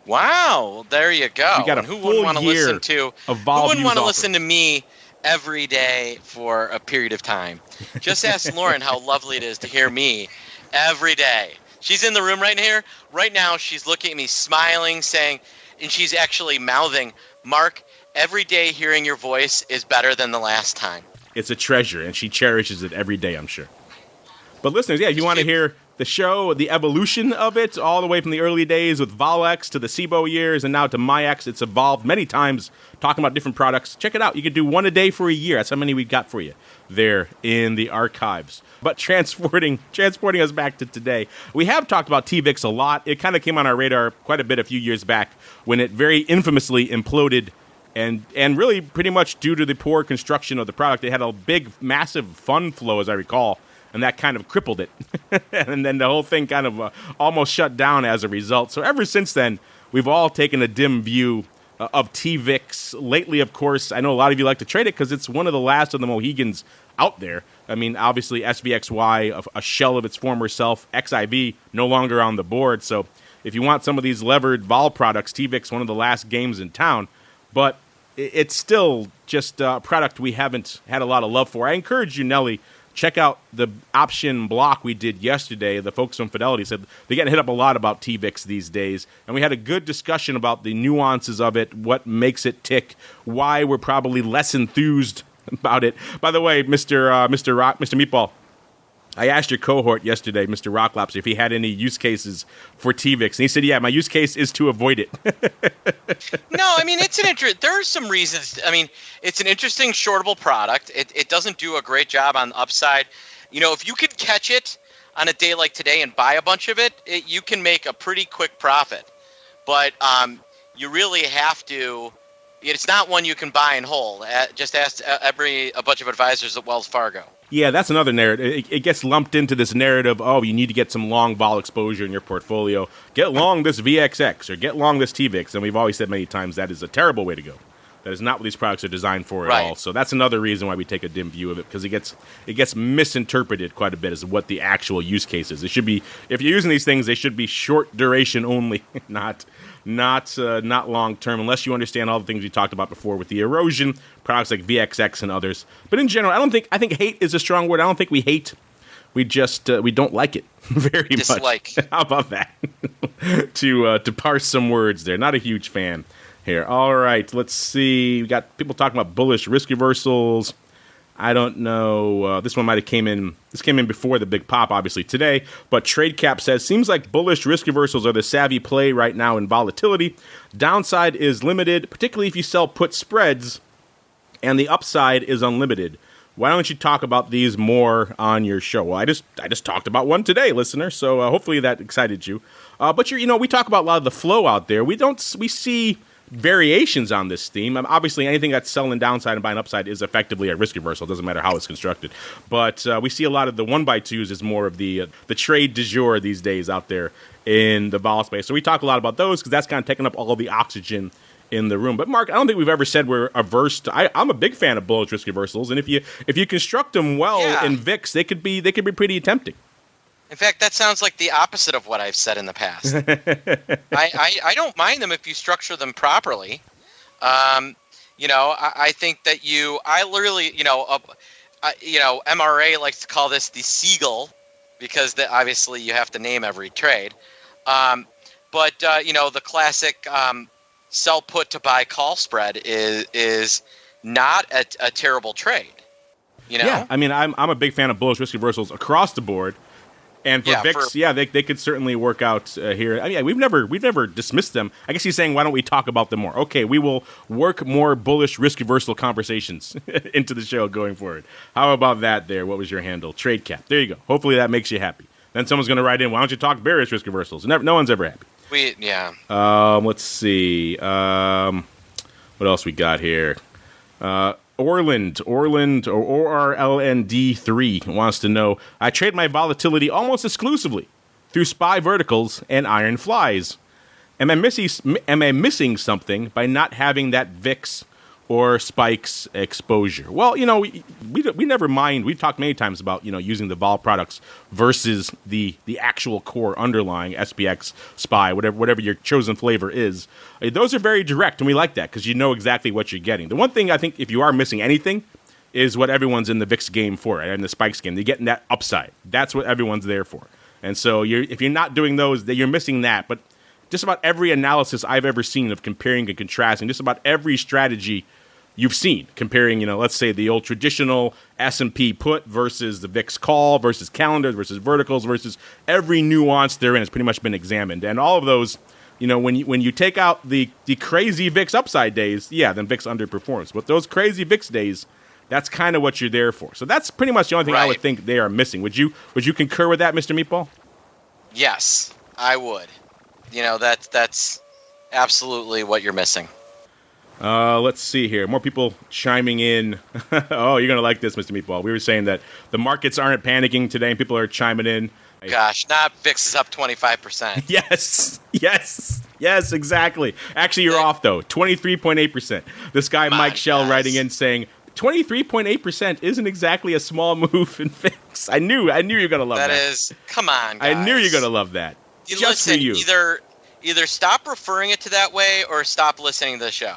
Wow, there you go. We got a who full wouldn't want to year listen to? of Vol Who wouldn't Views want to offered. listen to me every day for a period of time? Just ask Lauren how lovely it is to hear me every day. She's in the room right here. Right now, she's looking at me, smiling, saying, and she's actually mouthing, "Mark, every day hearing your voice is better than the last time." It's a treasure, and she cherishes it every day, I'm sure. But listeners, yeah, if you want to hear the show, the evolution of it, all the way from the early days with Volex to the SIBO years and now to MyX, it's evolved many times talking about different products. Check it out. You can do one a day for a year. That's how many we got for you there in the archives. But transporting us back to today, we have talked about TVIX a lot. It kind of came on our radar quite a bit a few years back when it very infamously imploded. And really pretty much due to the poor construction of the product, it had a big, massive fund flow, as I recall, and that kind of crippled it. And then the whole thing kind of almost shut down as a result. So ever since then, we've all taken a dim view of TVIX. Lately, of course, I know a lot of you like to trade it because it's one of the last of the Mohegans out there. I mean, obviously, SVXY, a shell of its former self, XIV, no longer on the board. So if you want some of these levered vol products, TVIX, one of the last games in town. But it's still just a product we haven't had a lot of love for. I encourage you, Nelly, check out the option block we did yesterday. The folks from Fidelity said they're getting hit up a lot about TVIX these days. And we had a good discussion about the nuances of it, what makes it tick, why we're probably less enthused about it. By the way, Mr. Meatball, I asked your cohort yesterday, Mr. Rocklopster, if he had any use cases for TVIX, and he said, "Yeah, my use case is to avoid it." No, I mean there are some reasons. I mean, it's an interesting shortable product. It doesn't do a great job on the upside. If you could catch it on a day like today and buy a bunch of it, you can make a pretty quick profit. But you really have to. It's not one you can buy and hold. Just ask a bunch of advisors at Wells Fargo. Yeah, that's another narrative. It gets lumped into this narrative, you need to get some long vol exposure in your portfolio. Get long this VXX or get long this TVIX. And we've always said many times that is a terrible way to go. That is not what these products are designed for at all. So that's another reason why we take a dim view of it, because it gets misinterpreted quite a bit as what the actual use case is. It should be, if you're using these things, they should be short duration only, not long term, unless you understand all the things we talked about before with the erosion products like VXX and others. But in general, I think hate is a strong word. I don't think we hate. We just we don't like it very Dislike. much. How about that? to parse some words there. Not a huge fan here. All right, let's see. We got people talking about bullish risk reversals. I don't know. This one might have came in. This came in before the big pop, obviously, today. But TradeCap says, seems like bullish risk reversals are the savvy play right now in volatility. Downside is limited, particularly if you sell put spreads, and the upside is unlimited. Why don't you talk about these more on your show? Well, I just talked about one today, listener. So hopefully that excited you. But we talk about a lot of the flow out there. We see variations on this theme. Obviously, anything that's selling downside and buying upside is effectively a risk reversal. It doesn't matter how it's constructed. But we see a lot of the 1x2s as more of the trade du jour these days out there in the vol space. So we talk a lot about those because that's kind of taking up all of the oxygen in the room. But Mark, I don't think we've ever said we're averse to. I'm a big fan of bullish risk reversals, and if you construct them well in VIX, they could be pretty tempting. In fact, that sounds like the opposite of what I've said in the past. I don't mind them if you structure them properly. I think that I literally, MRA likes to call this the seagull because obviously you have to name every trade. But the classic sell put to buy call spread is not a terrible trade. Yeah, I mean, I'm a big fan of bullish risk reversals across the board. And for VIX, they could certainly work out here. I mean, we've never dismissed them. I guess he's saying, why don't we talk about them more? Okay, we will work more bullish risk reversal conversations into the show going forward. How about that there? What was your handle? TradeCap. There you go. Hopefully that makes you happy. Then someone's going to write in, why don't you talk bearish risk reversals? No one's ever happy. Let's see. What else we got here? Orland, or ORLND3 wants to know, I trade my volatility almost exclusively through SPY verticals and iron flies. Am I missing something by not having that VIX or spikes exposure? Well, we never mind. We've talked many times about, using the vol products versus the actual core underlying SPX, SPY, whatever your chosen flavor is. Those are very direct, and we like that because you know exactly what you're getting. The one thing I think if you are missing anything is what everyone's in the VIX game for, right? In the spikes game. They're getting that upside. That's what everyone's there for. And so if you're not doing those, you're missing that. But just about every analysis I've ever seen of comparing and contrasting, just about every strategy you've seen, comparing, let's say the old traditional S&P put versus the VIX call versus calendars versus verticals versus every nuance therein has pretty much been examined. And all of those, when you take out the crazy VIX upside days, then VIX underperforms. But those crazy VIX days, that's kind of what you're there for. So that's pretty much the only thing I would think they are missing. Would you concur with that, Mr. Meatball? Yes, I would. That's absolutely what you're missing. Let's see here. More people chiming in. Oh, you're going to like this, Mr. Meatball. We were saying that the markets aren't panicking today, and people are chiming in. Gosh, not VIX is up 25%. Yes, exactly. Actually, you're off, though. 23.8%. This guy, Mike Shell, writing in saying, 23.8% isn't exactly a small move in VIX. I knew you're going to love that. That is, come on, guys. I knew you're going to love that. Just for you. Either stop referring it to that way or stop listening to the show.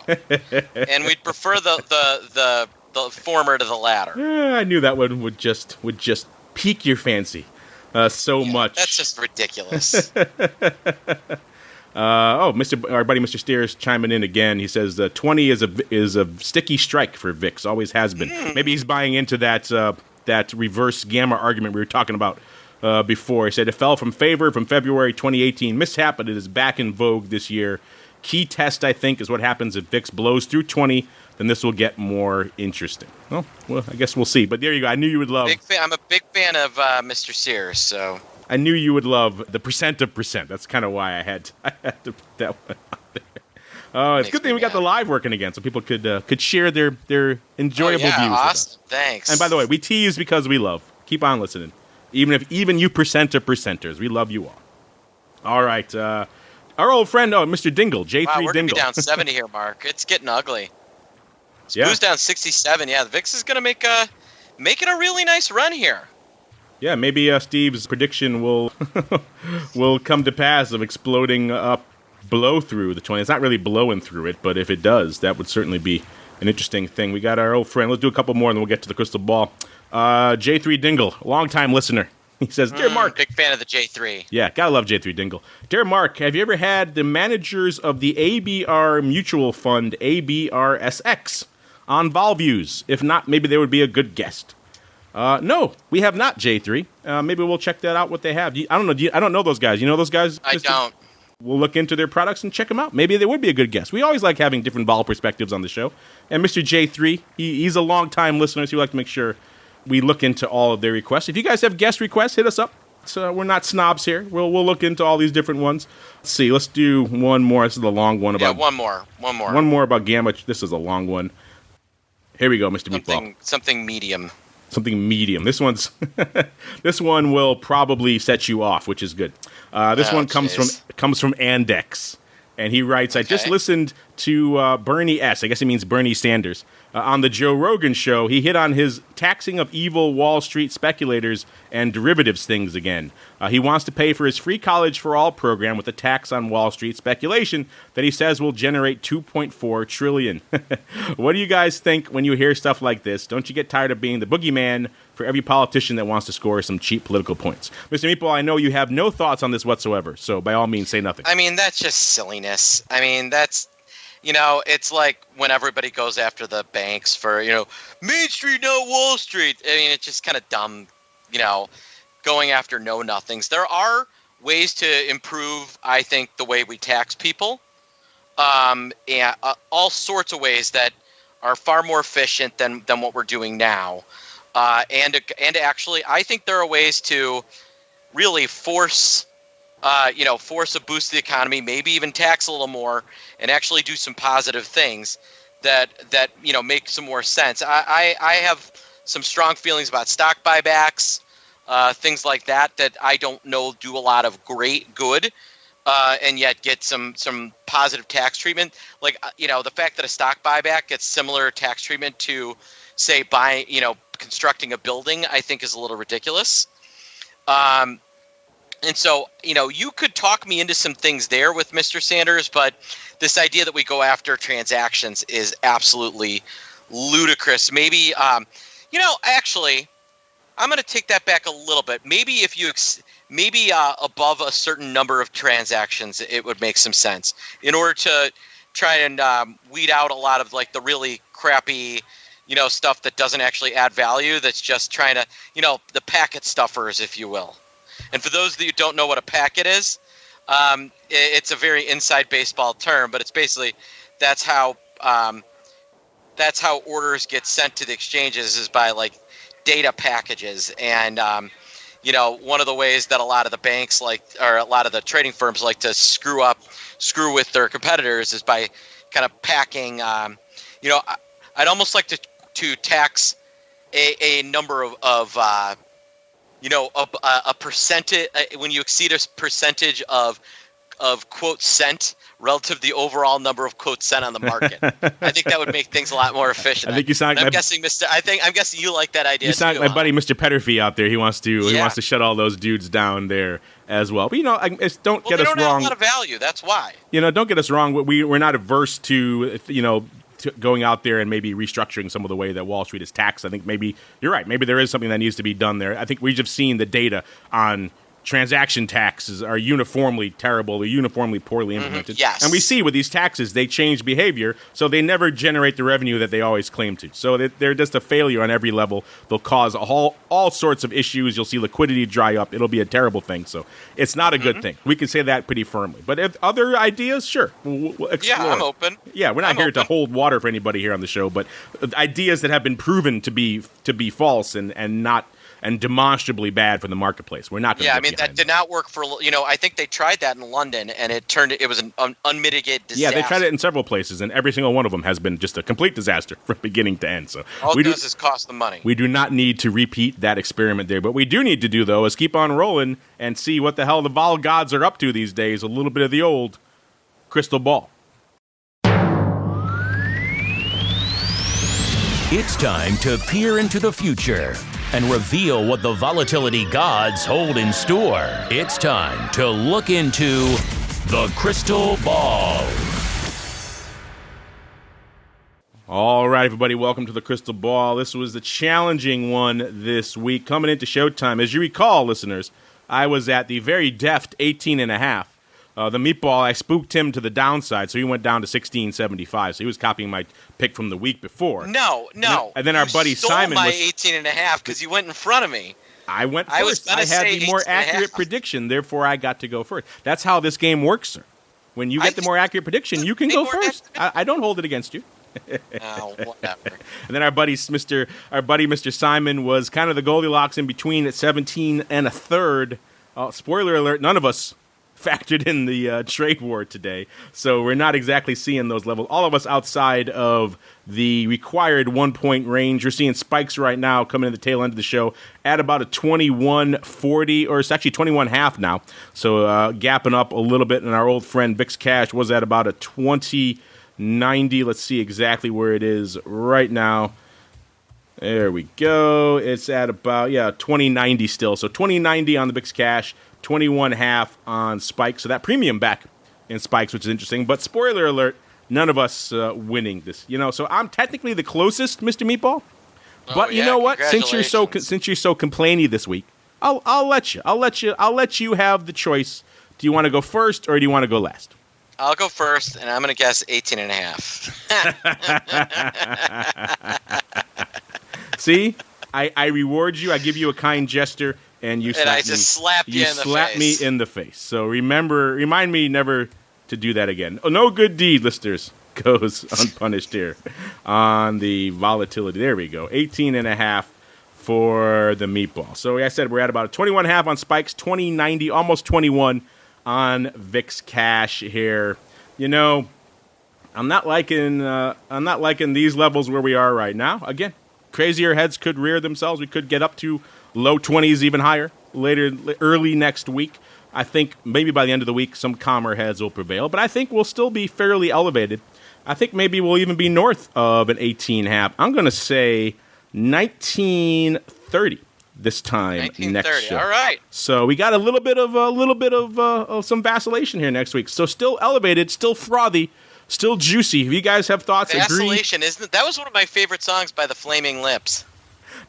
And we'd prefer the former to the latter. I knew that one would just pique your fancy so much. That's just ridiculous. Our buddy Mr. Steers chiming in again. He says 20 is a sticky strike for VIX. Always has been. Maybe he's buying into that that reverse gamma argument we were talking about before. He said it fell from favor from February 2018 mishap, but it is back in vogue this year. Key test, I think, is what happens if VIX blows through 20. Then this will get more interesting. Well, I guess we'll see. But there you go. I knew you would love. I'm a big fan of Mr. Sears, so I knew you would love the percent of percent. That's kind of why I had to put that one out there. It's a good thing we got the live working again, so people could share their enjoyable views. Awesome. Thanks. And by the way, we tease because we love. Keep on listening, even you percenters, we love you all. All right, our old friend, Mr. Dingle, J3 Wow, we're gonna Dingle. be down 70 here, Mark. It's getting ugly. Yeah. Who's down 67? Yeah, the VIX is gonna make it a really nice run here. Yeah, maybe Steve's prediction will will come to pass of exploding up blow through the 20. It's not really blowing through it, but if it does, that would certainly be an interesting thing. We got our old friend. Let's do a couple more, and then we'll get to the crystal ball. J3 Dingle, long-time listener. He says, Dear Mark. Big fan of the J3. Yeah, gotta love J3 Dingle. Dear Mark, have you ever had the managers of the ABR mutual fund, ABRSX, on VolViews? If not, maybe they would be a good guest. No, we have not, J3. Maybe we'll check that out, what they have. I don't know. I don't know those guys. You know those guys? I don't. We'll look into their products and check them out. Maybe they would be a good guest. We always like having different vol perspectives on the show. And Mr. J3, he's a long-time listener, so we like to make sure we look into all of their requests. If you guys have guest requests, hit us up. So we're not snobs here. We'll look into all these different ones. Let's see. Let's do one more. This is the long one about. Yeah, one more. One more about gamma. This is a long one. Here we go, Mr. Meatball. Something medium. Something medium. This one will probably set you off, which is good. This one comes from Andex, and he writes, I just listened to Bernie S. I guess it means Bernie Sanders. On the Joe Rogan show, he hit on his taxing of evil Wall Street speculators and derivatives things again. He wants to pay for his free college for all program with a tax on Wall Street speculation that he says will generate $2.4 trillion. What do you guys think when you hear stuff like this? Don't you get tired of being the boogeyman for every politician that wants to score some cheap political points? Mr. Meatball, I know you have no thoughts on this whatsoever, so by all means, say nothing. I mean, that's just silliness. I mean, that's... it's like when everybody goes after the banks for, Main Street, no Wall Street. I mean, it's just kind of dumb, going after know-nothings. There are ways to improve, I think, the way we tax people. And all sorts of ways that are far more efficient than what we're doing now. And actually, I think there are ways to really force a boost to the economy, maybe even tax a little more, and actually do some positive things that make some more sense. I have some strong feelings about stock buybacks, things like that I don't know do a lot of great good, and yet get some positive tax treatment. Like, the fact that a stock buyback gets similar tax treatment to, say, constructing a building, I think is a little ridiculous. And so, you could talk me into some things there with Mr. Sanders, but this idea that we go after transactions is absolutely ludicrous. Maybe, actually, I'm going to take that back a little bit. Maybe if you, above a certain number of transactions, it would make some sense in order to try and weed out a lot of like the really crappy, stuff that doesn't actually add value. That's just trying to, the packet stuffers, if you will. And for those of you who don't know what a packet is, it's a very inside baseball term, but it's basically that's how orders get sent to the exchanges is by like data packages. And one of the ways that a lot of the banks or a lot of the trading firms like to screw with their competitors is by kind of packing. I'd almost like to tax a number of a percentage when you exceed a percentage of quotes sent relative to the overall number of quotes sent on the market. I think that would make things a lot more efficient. I think you sound. I'm guessing you like that idea. You sound like my buddy Mr. Petterfee out there. He wants to shut all those dudes down there as well. But don't get us wrong. They don't have a lot of value. That's why. Don't get us wrong. We're not averse to to going out there and maybe restructuring some of the way that Wall Street is taxed. I think maybe you're right. Maybe there is something that needs to be done there. I think we've just seen the data on transaction taxes are uniformly terrible, they're uniformly poorly implemented. Yes. And we see with these taxes, they change behavior, so they never generate the revenue that they always claim to. So they're just a failure on every level. They'll cause all sorts of issues. You'll see liquidity dry up. It'll be a terrible thing. So it's not a good thing. We can say that pretty firmly. But if other ideas, sure, we'll explore. Yeah, I'm open. Yeah, we're not here to hold water for anybody here on the show, but ideas that have been proven to be false and not and demonstrably bad for the marketplace. We're not going to Yeah, I mean, that did not work for, I think they tried that in London, and it was an unmitigated disaster. Yeah, they tried it in several places, and every single one of them has been just a complete disaster from beginning to end. So all it does is cost them money. We do not need to repeat that experiment there. But we do need to do, though, is keep on rolling and see what the hell the vol gods are up to these days. A little bit of the old crystal ball. It's time to peer into the future and reveal what the volatility gods hold in store. It's time to look into the crystal ball. All right, everybody, welcome to the crystal ball. This was the challenging one this week, coming into showtime. As you recall, listeners, I was at the very deft 18.5. The meatball, I spooked him to the downside, so he went down to 16.75. So he was copying my pick from the week before. No. And then our buddy Simon my was 18.5 because you went in front of me. I went first. I had the more accurate prediction, therefore I got to go first. That's how this game works, sir. When you get the more accurate prediction, you can go first. I don't hold it against you. Oh, whatever. And then our buddy Mr. Simon was kind of the Goldilocks in between at 17 and a third. Spoiler alert, none of us factored in the trade war today, so we're not exactly seeing those levels. All of us outside of the required 1 point range. You're seeing spikes right now coming in the tail end of the show at about a 21.40, or it's actually 21.5 now. So gapping up a little bit, and our old friend VIX Cash was at about a 20.90. Let's see exactly where it is right now. There we go. It's at about 20.90 still. So 20.90 on the VIX Cash. 21.5 on spikes, so that premium back in spikes, which is interesting. But spoiler alert, none of us winning this. So I'm technically the closest, Mr. Meatball. But you know what? Since you're so complainy this week, I'll let you have the choice. Do you want to go first or do you want to go last? I'll go first, and I'm going to guess 18.5. See, I reward you. I give you a kind gesture. And I just slapped you in the face. You slapped me in the face. So remind me never to do that again. Oh, no good deed, listeners, goes unpunished here on the volatility. There we go. 18.5 for the meatball. So like I said, we're at about a 21.5 on spikes, 20.90, almost 21 on VIX Cash here. I'm not liking these levels where we are right now. Again, crazier heads could rear themselves. We could get up to low 20s, even higher, early next week. I think maybe by the end of the week, some calmer heads will prevail. But I think we'll still be fairly elevated. I think maybe we'll even be north of an 18.5. I'm going to say 19.30 this time next show. All right. So we got a little bit of some vacillation here next week. So still elevated, still frothy, still juicy. If you guys have thoughts, Vacillation, that was one of my favorite songs by the Flaming Lips.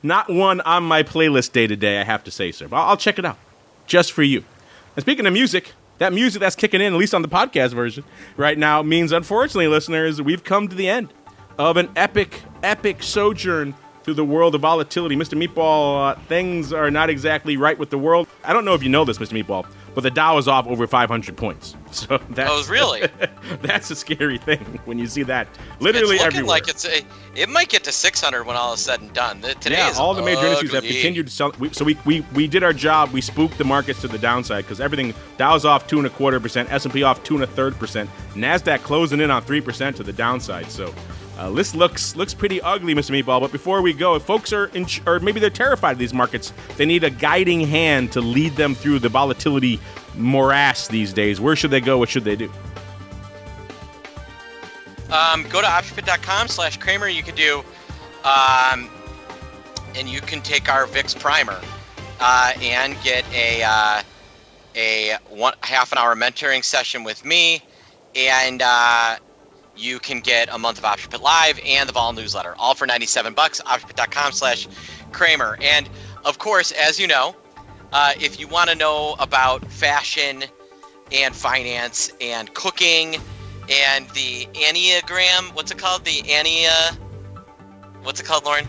Not one on my playlist day to day, I have to say, sir. But I'll check it out just for you. And speaking of music, that music that's kicking in, at least on the podcast version right now, means, unfortunately, listeners, we've come to the end of an epic sojourn through the world of volatility. Mr. Meatball, things are not exactly right with the world. I don't know if you know this, Mr. Meatball, but the Dow is off over 500 points. So that's really? That's a scary thing when you see that literally everywhere. Like it might get to 600 when all is said and done. Today is all the major ugly. indices have continued to sell. So we did our job. We spooked the markets to the downside because everything, Dow's off 2.25%, S&P off 2.33%, NASDAQ closing in on 3% to the downside. So this looks pretty ugly, Mr. Meatball. But before we go, if folks are or maybe they're terrified of these markets, they need a guiding hand to lead them through the volatility morass these days. Where should they go? What should they do? Go to optionpit.com/Kramer. You can do, and you can take our VIX primer and get a half an hour mentoring session with me, and you can get a month of OptionPit Live and the Vol newsletter, all for $97. OptionPit.com/Kramer. And of course, as you know, if you want to know about fashion and finance and cooking and the Enneagram, what's it called? What's it called, Lauren?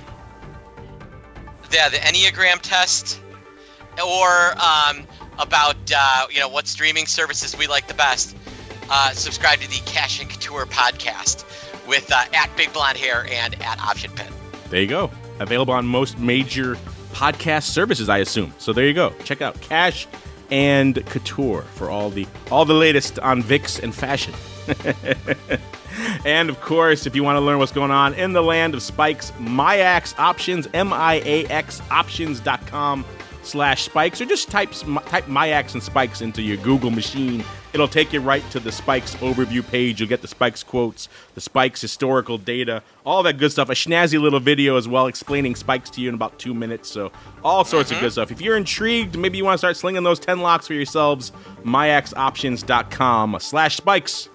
Yeah, the Enneagram test, or about what streaming services we like the best. Subscribe to the Cash and Couture podcast with at Big Blonde Hair and at Option Pit. There you go. Available on most major podcast services, I assume. So there you go. Check out Cash and Couture for all the latest on VIX and fashion. And of course, if you want to learn what's going on in the land of spikes, MIAX Options, MIAX Options.com/spikes, or just type MIAX and spikes into your Google machine. It'll take you right to the spikes overview page. You'll get the spikes quotes, the spikes historical data, all that good stuff. A snazzy little video as well explaining spikes to you in about 2 minutes. So all sorts of good stuff. If you're intrigued, maybe you want to start slinging those 10 locks for yourselves, MIAXoptions.com/spikes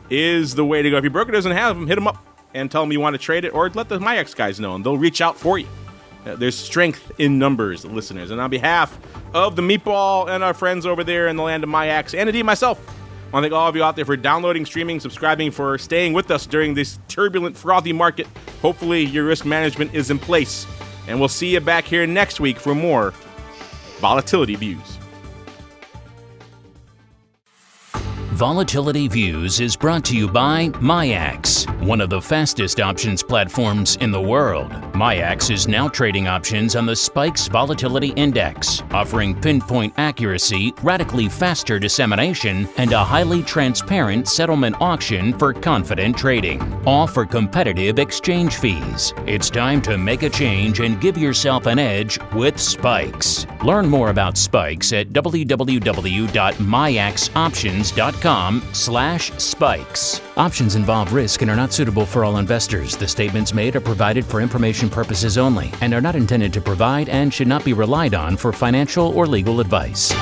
is the way to go. If your broker doesn't have them, hit them up and tell them you want to trade it, or let the MIAX guys know, and they'll reach out for you. There's strength in numbers, listeners. And on behalf of the Meatball and our friends over there in the land of MIAX, and indeed myself, I want to thank all of you out there for downloading, streaming, subscribing, for staying with us during this turbulent, frothy market. Hopefully your risk management is in place. And we'll see you back here next week for more Volatility Views. Volatility Views is brought to you by MIAX, one of the fastest options platforms in the world. MIAX is now trading options on the Spikes Volatility Index, offering pinpoint accuracy, radically faster dissemination, and a highly transparent settlement auction for confident trading, all for competitive exchange fees. It's time to make a change and give yourself an edge with Spikes. Learn more about Spikes at www.miaxoptions.com/spikes. Options involve risk and are not suitable for all investors. The statements made are provided for information purposes only and are not intended to provide and should not be relied on for financial or legal advice.